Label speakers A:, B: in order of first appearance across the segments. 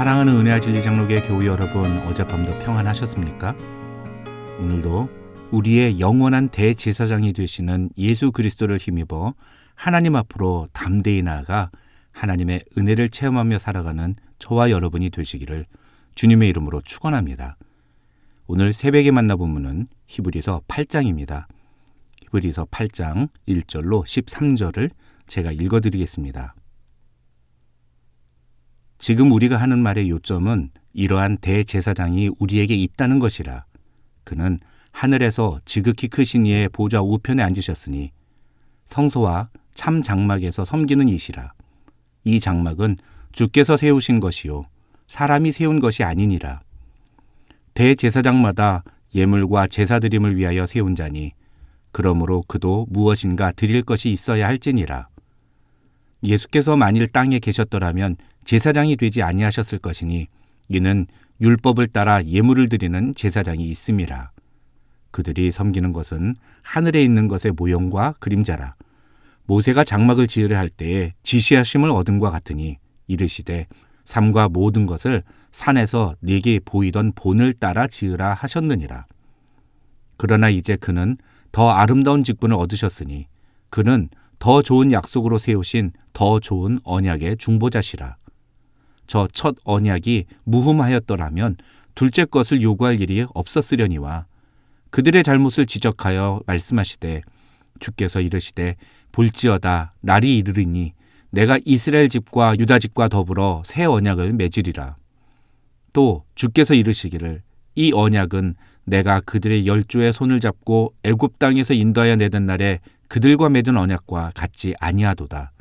A: 사랑하는 은혜와 진리 장로교회 교우 여러분, 어젯밤도 평안하셨습니까? 오늘도 우리의 영원한 대제사장이 되시는 예수 그리스도를 힘입어 하나님 앞으로 담대히 나아가 하나님의 은혜를 체험하며 살아가는 저와 여러분이 되시기를 주님의 이름으로 축원합니다. 오늘 새벽에 만나본 본문은 히브리서 8장입니다. 히브리서 8장 1절로 13절을 제가 읽어드리겠습니다. 지금 우리가 하는 말의 요점은 이러한 대제사장이 우리에게 있다는 것이라. 그는 하늘에서 지극히 크신 이의 보좌 우편에 앉으셨으니 성소와 참 장막에서 섬기는 이시라. 이 장막은 주께서 세우신 것이요 사람이 세운 것이 아니니라. 대제사장마다 예물과 제사드림을 위하여 세운 자니 그러므로 그도 무엇인가 드릴 것이 있어야 할지니라. 예수께서 만일 땅에 계셨더라면 제사장이 되지 아니하셨을 것이니 이는 율법을 따라 예물을 드리는 제사장이 있음이라. 그들이 섬기는 것은 하늘에 있는 것의 모형과 그림자라. 모세가 장막을 지으려 할 때에 지시하심을 얻음과 같으니 이르시되 삼가 모든 것을 산에서 네게 보이던 본을 따라 지으라 하셨느니라. 그러나 이제 그는 더 아름다운 직분을 얻으셨으니 그는 더 좋은 약속으로 세우신 더 좋은 언약의 중보자시라. 저 첫 언약이 무흠하였더라면 둘째 것을 요구할 일이 없었으려니와 그들의 잘못을 지적하여 말씀하시되 주께서 이르시되 볼지어다 날이 이르리니 내가 이스라엘 집과 유다 집과 더불어 새 언약을 맺으리라. 또 주께서 이르시기를 이 언약은 내가 그들의 열조의 손을 잡고 애굽 땅에서 인도하여 내던 날에 그들과 맺은 언약과 같지 아니하도다.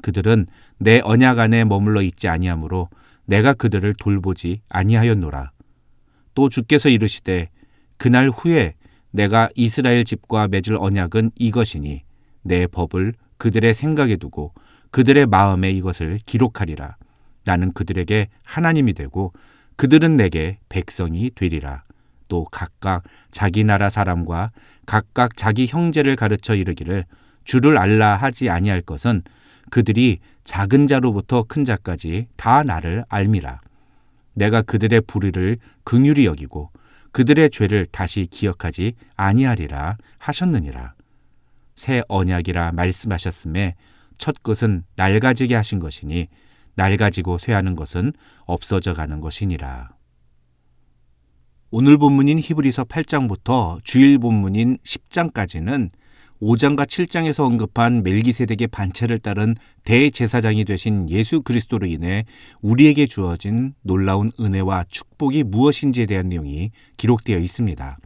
A: 그들은 내 언약 안에 머물러 있지 아니하므로 내가 그들을 돌보지 아니하였노라. 또 주께서 이르시되 그날 후에 내가 이스라엘 집과 맺을 언약은 이것이니 내 법을 그들의 생각에 두고 그들의 마음에 이것을 기록하리라. 나는 그들에게 하나님이 되고 그들은 내게 백성이 되리라. 또 각각 자기 나라 사람과 각각 자기 형제를 가르쳐 이르기를 주를 알라 하지 아니할 것은 그들이 작은 자로부터 큰 자까지 다 나를 알미라. 내가 그들의 불의를 긍휼히 여기고 그들의 죄를 다시 기억하지 아니하리라 하셨느니라. 새 언약이라 말씀하셨음에 첫 것은 낡아지게 하신 것이니 낡아지고 쇠하는 것은 없어져 가는 것이니라. 오늘 본문인 히브리서 8장부터 주일 본문인 10장까지는 5장과 7장에서 언급한 멜기세덱의 반차를 따른 대제사장이 되신 예수 그리스도로 인해 우리에게 주어진 놀라운 은혜와 축복이 무엇인지에 대한 내용이 기록되어 있습니다.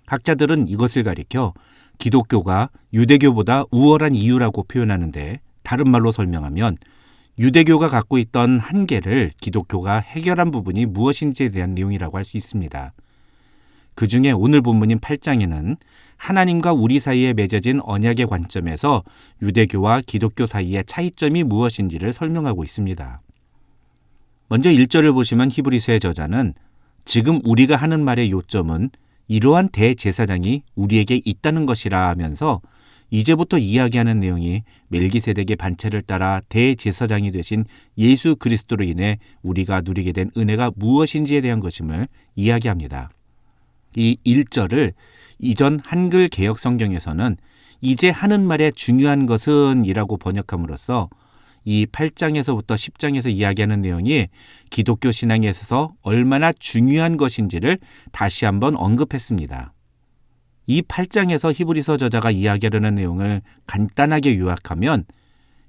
A: 학자들은 이것을 가리켜 기독교가 유대교보다 우월한 이유라고 표현하는데 다른 말로 설명하면 유대교가 갖고 있던 한계를 기독교가 해결한 부분이 무엇인지에 대한 내용이라고 할 수 있습니다. 그 중에 오늘 본문인 8장에는 하나님과 우리 사이에 맺어진 언약의 관점에서 유대교와 기독교 사이의 차이점이 무엇인지를 설명하고 있습니다. 먼저 1절을 보시면 히브리서의 저자는 지금 우리가 하는 말의 요점은 이러한 대제사장이 우리에게 있다는 것이라 하면서 이제부터 이야기하는 내용이 멜기세덱의 반차를 따라 대제사장이 되신 예수 그리스도로 인해 우리가 누리게 된 은혜가 무엇인지에 대한 것임을 이야기합니다. 이 1절을 이전 한글 개역 성경에서는 이제 하는 말의 중요한 것은 이라고 번역함으로써 이 8장에서부터 10장에서 이야기하는 내용이 기독교 신앙에 있어서 얼마나 중요한 것인지를 다시 한번 언급했습니다. 이 8장에서 히브리서 저자가 이야기하려는 내용을 간단하게 요약하면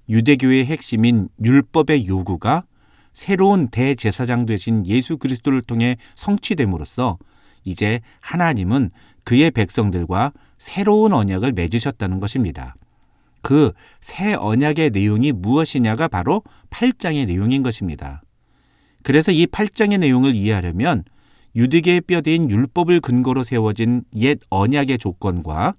A: 유대교의 핵심인 율법의 요구가 새로운 대제사장 되신 예수 그리스도를 통해 성취됨으로써 이제 하나님은 그의 백성들과 새로운 언약을 맺으셨다는 것입니다. 그 새 언약의 내용이 무엇이냐가 바로 8장의 내용인 것입니다. 그래서 이 8장의 내용을 이해하려면 유대계의 뼈대인 율법을 근거로 세워진 옛 언약의 조건과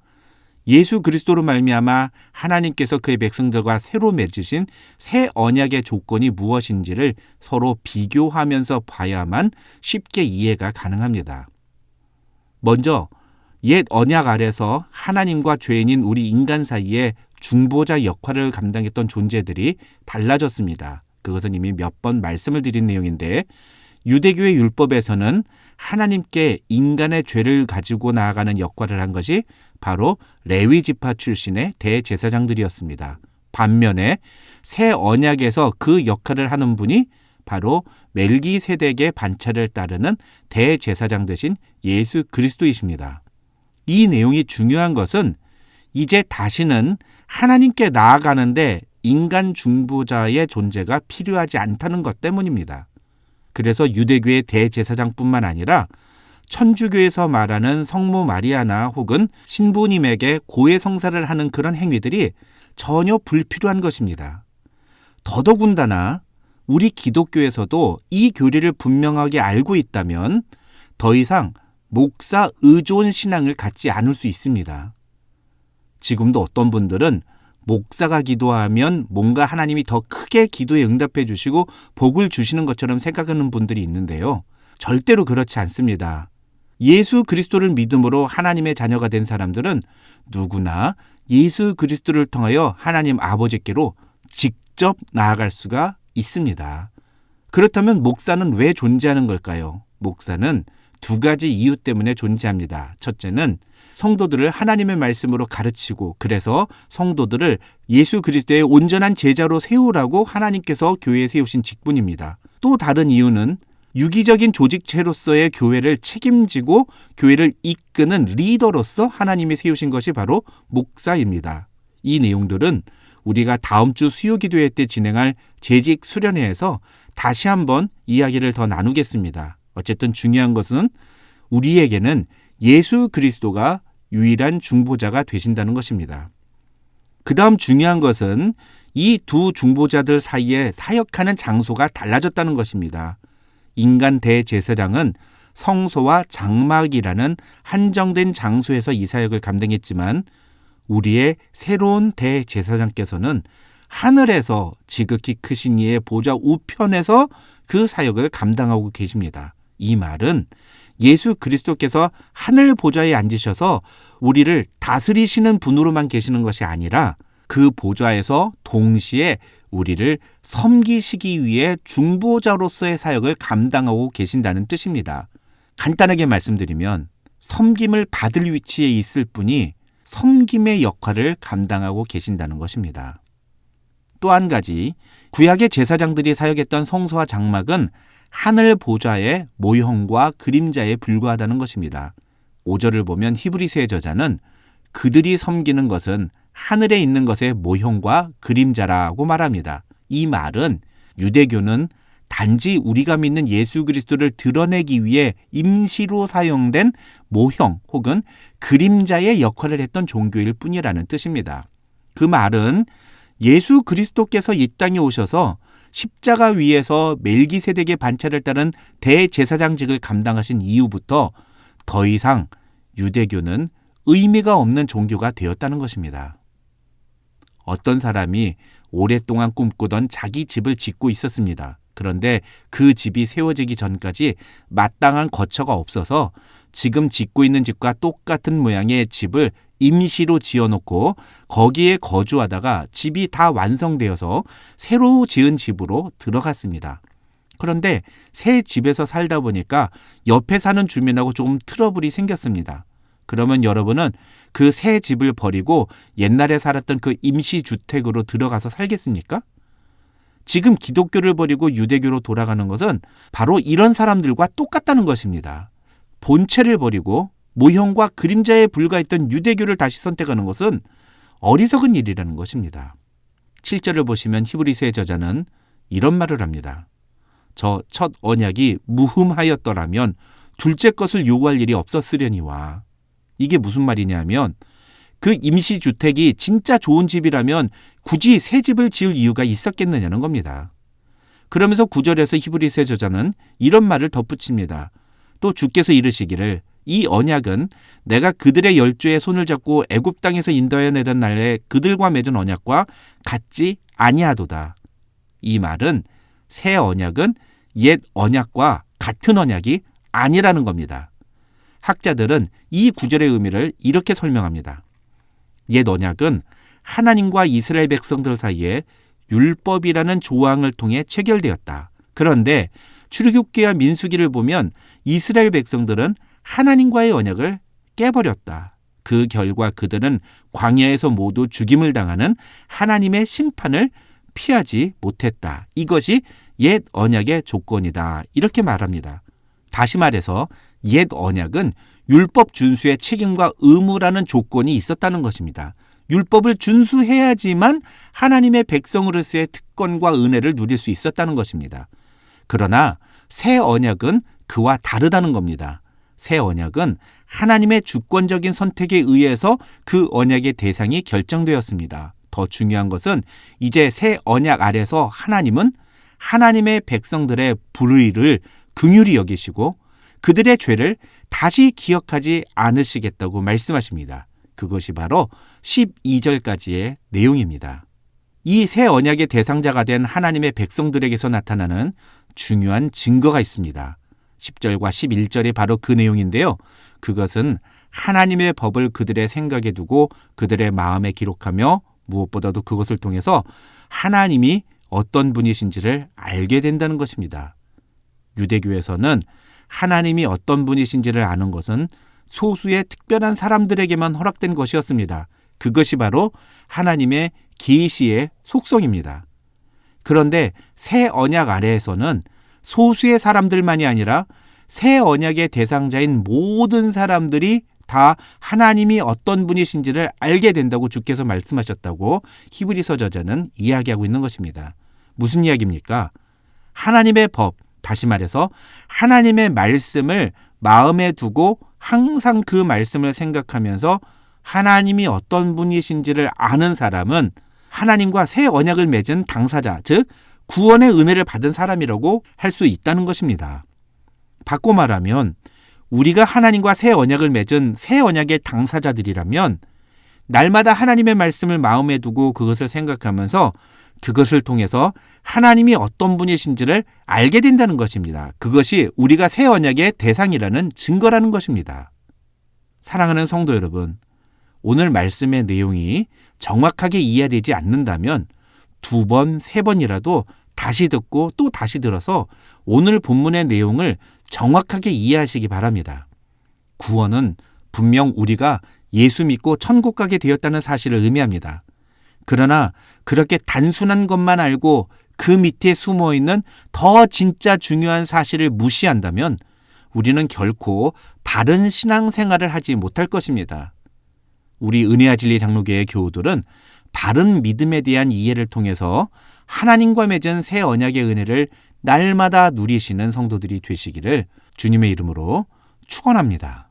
A: 예수 그리스도로 말미암아 하나님께서 그의 백성들과 새로 맺으신 새 언약의 조건이 무엇인지를 서로 비교하면서 봐야만 쉽게 이해가 가능합니다. 먼저 옛 언약 아래서 하나님과 죄인인 우리 인간 사이에 중보자 역할을 감당했던 존재들이 달라졌습니다. 그것은 이미 몇 번 말씀을 드린 내용인데 유대교의 율법에서는 하나님께 인간의 죄를 가지고 나아가는 역할을 한 것이 바로 레위 지파 출신의 대제사장들이었습니다. 반면에 새 언약에서 그 역할을 하는 분이 바로 멜기세덱의 반차를 따르는 대제사장 되신 예수 그리스도이십니다. 이 내용이 중요한 것은 이제 다시는 하나님께 나아가는데 인간 중보자의 존재가 필요하지 않다는 것 때문입니다. 그래서 유대교의 대제사장뿐만 아니라 천주교에서 말하는 성모 마리아나 혹은 신부님에게 고해성사를 하는 그런 행위들이 전혀 불필요한 것입니다. 더더군다나 우리 기독교에서도 이 교리를 분명하게 알고 있다면 더 이상 목사 의존 신앙을 갖지 않을 수 있습니다. 지금도 어떤 분들은 목사가 기도하면 뭔가 하나님이 더 크게 기도에 응답해 주시고 복을 주시는 것처럼 생각하는 분들이 있는데요. 절대로 그렇지 않습니다. 예수 그리스도를 믿음으로 하나님의 자녀가 된 사람들은 누구나 예수 그리스도를 통하여 하나님 아버지께로 직접 나아갈 수가 있습니다. 그렇다면 목사는 왜 존재하는 걸까요? 목사는 두 가지 이유 때문에 존재합니다. 첫째는 성도들을 하나님의 말씀으로 가르치고 그래서 성도들을 예수 그리스도의 온전한 제자로 세우라고 하나님께서 교회에 세우신 직분입니다. 또 다른 이유는 유기적인 조직체로서의 교회를 책임지고 교회를 이끄는 리더로서 하나님이 세우신 것이 바로 목사입니다. 이 내용들은 우리가 다음 주 수요기도회 때 진행할 재직 수련회에서 다시 한번 이야기를 더 나누겠습니다. 어쨌든 중요한 것은 우리에게는 예수 그리스도가 유일한 중보자가 되신다는 것입니다. 그 다음 중요한 것은 이 두 중보자들 사이에 사역하는 장소가 달라졌다는 것입니다. 인간 대제사장은 성소와 장막이라는 한정된 장소에서 이 사역을 감당했지만 우리의 새로운 대제사장께서는 하늘에서 지극히 크신 이의 보좌 우편에서 그 사역을 감당하고 계십니다. 이 말은 예수 그리스도께서 하늘 보좌에 앉으셔서 우리를 다스리시는 분으로만 계시는 것이 아니라 그 보좌에서 동시에 우리를 섬기시기 위해 중보자로서의 사역을 감당하고 계신다는 뜻입니다. 간단하게 말씀드리면 섬김을 받을 위치에 있을 분이 섬김의 역할을 감당하고 계신다는 것입니다. 또 한 가지, 구약의 제사장들이 사역했던 성소와 장막은 하늘 보좌의 모형과 그림자에 불과하다는 것입니다. 5절을 보면 히브리서의 저자는 그들이 섬기는 것은 하늘에 있는 것의 모형과 그림자라고 말합니다. 이 말은 유대교는 단지 우리가 믿는 예수 그리스도를 드러내기 위해 임시로 사용된 모형 혹은 그림자의 역할을 했던 종교일 뿐이라는 뜻입니다. 그 말은 예수 그리스도께서 이 땅에 오셔서 십자가 위에서 멜기세덱의 반차를 따른 대제사장직을 감당하신 이후부터 더 이상 유대교는 의미가 없는 종교가 되었다는 것입니다. 어떤 사람이 오랫동안 꿈꾸던 자기 집을 짓고 있었습니다. 그런데 그 집이 세워지기 전까지 마땅한 거처가 없어서 지금 짓고 있는 집과 똑같은 모양의 집을 임시로 지어놓고 거기에 거주하다가 집이 다 완성되어서 새로 지은 집으로 들어갔습니다. 그런데 새 집에서 살다 보니까 옆에 사는 주민하고 조금 트러블이 생겼습니다. 그러면 여러분은 그 새 집을 버리고 옛날에 살았던 그 임시주택으로 들어가서 살겠습니까? 지금 기독교를 버리고 유대교로 돌아가는 것은 바로 이런 사람들과 똑같다는 것입니다. 본체를 버리고 모형과 그림자에 불과했던 유대교를 다시 선택하는 것은 어리석은 일이라는 것입니다. 7절을 보시면 히브리서의 저자는 이런 말을 합니다. 저 첫 언약이 무흠하였더라면 둘째 것을 요구할 일이 없었으려니와. 이게 무슨 말이냐면 그 임시주택이 진짜 좋은 집이라면 굳이 새 집을 지을 이유가 있었겠느냐는 겁니다. 그러면서 9절에서 히브리서의 저자는 이런 말을 덧붙입니다. 또 주께서 이르시기를 이 언약은 내가 그들의 열조에 손을 잡고 애굽 땅에서 인도하여 내던 날에 그들과 맺은 언약과 같지 아니하도다. 이 말은 새 언약은 옛 언약과 같은 언약이 아니라는 겁니다. 학자들은 이 구절의 의미를 이렇게 설명합니다. 옛 언약은 하나님과 이스라엘 백성들 사이에 율법이라는 조항을 통해 체결되었다. 그런데 출애굽기와 민수기를 보면 이스라엘 백성들은 하나님과의 언약을 깨버렸다. 그 결과 그들은 광야에서 모두 죽임을 당하는 하나님의 심판을 피하지 못했다. 이것이 옛 언약의 조건이다. 이렇게 말합니다. 다시 말해서 옛 언약은 율법 준수의 책임과 의무라는 조건이 있었다는 것입니다. 율법을 준수해야지만 하나님의 백성으로서의 특권과 은혜를 누릴 수 있었다는 것입니다. 그러나 새 언약은 그와 다르다는 겁니다. 새 언약은 하나님의 주권적인 선택에 의해서 그 언약의 대상이 결정되었습니다. 더 중요한 것은 이제 새 언약 아래서 하나님은 하나님의 백성들의 불의를 긍휼히 여기시고 그들의 죄를 다시 기억하지 않으시겠다고 말씀하십니다. 그것이 바로 12절까지의 내용입니다. 이 새 언약의 대상자가 된 하나님의 백성들에게서 나타나는 중요한 증거가 있습니다. 10절과 11절이 바로 그 내용인데요. 그것은 하나님의 법을 그들의 생각에 두고 그들의 마음에 기록하며 무엇보다도 그것을 통해서 하나님이 어떤 분이신지를 알게 된다는 것입니다. 유대교에서는 하나님이 어떤 분이신지를 아는 것은 소수의 특별한 사람들에게만 허락된 것이었습니다. 그것이 바로 하나님의 계시의 속성입니다. 그런데 새 언약 아래에서는 소수의 사람들만이 아니라 새 언약의 대상자인 모든 사람들이 다 하나님이 어떤 분이신지를 알게 된다고 주께서 말씀하셨다고 히브리서 저자는 이야기하고 있는 것입니다. 무슨 이야기입니까? 하나님의 법, 다시 말해서 하나님의 말씀을 마음에 두고 항상 그 말씀을 생각하면서 하나님이 어떤 분이신지를 아는 사람은 하나님과 새 언약을 맺은 당사자, 즉 구원의 은혜를 받은 사람이라고 할 수 있다는 것입니다. 바꿔 말하면 우리가 하나님과 새 언약을 맺은 새 언약의 당사자들이라면 날마다 하나님의 말씀을 마음에 두고 그것을 생각하면서 그것을 통해서 하나님이 어떤 분이신지를 알게 된다는 것입니다. 그것이 우리가 새 언약의 대상이라는 증거라는 것입니다. 사랑하는 성도 여러분, 오늘 말씀의 내용이 정확하게 이해되지 않는다면 2번, 3번이라도 다시 듣고 또 다시 들어서 오늘 본문의 내용을 정확하게 이해하시기 바랍니다. 구원은 분명 우리가 예수 믿고 천국 가게 되었다는 사실을 의미합니다. 그러나 그렇게 단순한 것만 알고 그 밑에 숨어있는 더 진짜 중요한 사실을 무시한다면 우리는 결코 바른 신앙생활을 하지 못할 것입니다. 우리 은혜와 진리 장로교회 교우들은 바른 믿음에 대한 이해를 통해서 하나님과 맺은 새 언약의 은혜를 날마다 누리시는 성도들이 되시기를 주님의 이름으로 축원합니다.